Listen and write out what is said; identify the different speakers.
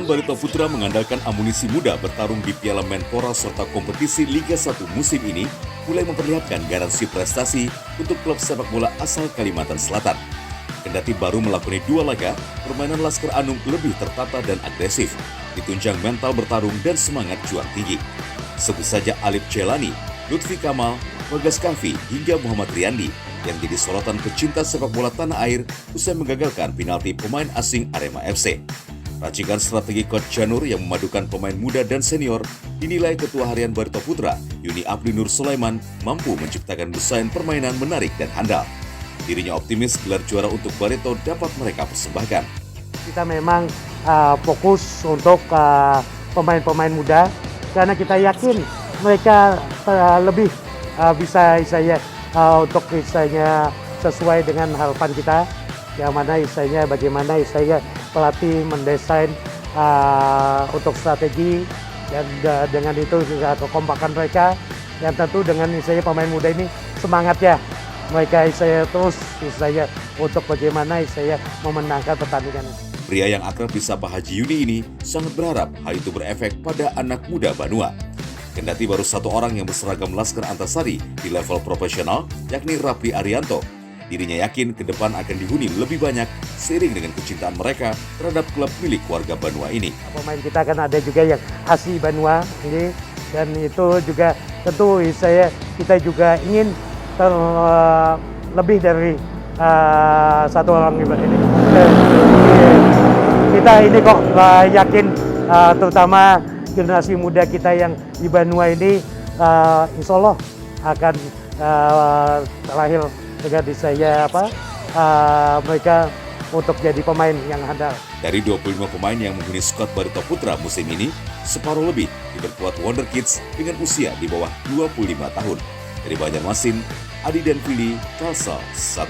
Speaker 1: Barito Putra mengandalkan amunisi muda bertarung di Piala Menpora serta kompetisi Liga 1 musim ini mulai memperlihatkan garansi prestasi untuk klub sepak bola asal Kalimantan Selatan. Kendati baru melakoni 2 laga, permainan Laskar Anum lebih tertata dan agresif, ditunjang mental bertarung dan semangat juang tinggi. Sebut saja Alip Celani, Lutfi Kamal, Bagas Kavi hingga Muhammad Riyandi yang jadi sorotan pecinta sepak bola tanah air usai menggagalkan penalti pemain asing Arema FC. Racikan strategi Coach Janur yang memadukan pemain muda dan senior dinilai Ketua Harian Barito Putra, Yuni Abdi Nur Sulaiman, mampu menciptakan desain permainan menarik dan handal. Dirinya optimis gelar juara untuk Barito dapat mereka persembahkan.
Speaker 2: Kita memang fokus untuk pemain-pemain muda karena kita yakin mereka lebih bisa untuk sesuai dengan harapan kita. Yang mana bagaimana pelatih mendesain untuk strategi dan dengan itu juga kekompakan mereka yang tentu dengan pemain muda ini semangat ya mereka terus untuk bagaimana memenangkan pertandingan.
Speaker 1: Pria yang akrab disapa Haji Yuni ini sangat berharap hal itu berefek pada anak muda Banua. Kendati baru 1 orang yang berseragam Laskar Antasari di level profesional, yakni Rapli Arianto, dirinya yakin ke depan akan dihuni lebih banyak seiring dengan kecintaan mereka terhadap klub milik warga Banua ini.
Speaker 2: Pemain kita kan ada juga yang asli Banua ini, dan itu juga tentu kita juga ingin lebih dari 1 orang ini. Kita ini kok yakin terutama generasi muda kita yang di Banua ini insya Allah akan terakhir dengan mereka untuk jadi pemain yang handal.
Speaker 1: Dari 25 pemain yang menghuni skuad Barito Putra musim ini, separuh lebih diperkuat Wonder Kids dengan usia di bawah 25 tahun. Dari Banjarmasin, Adi dan Fili, Kalsel, 1.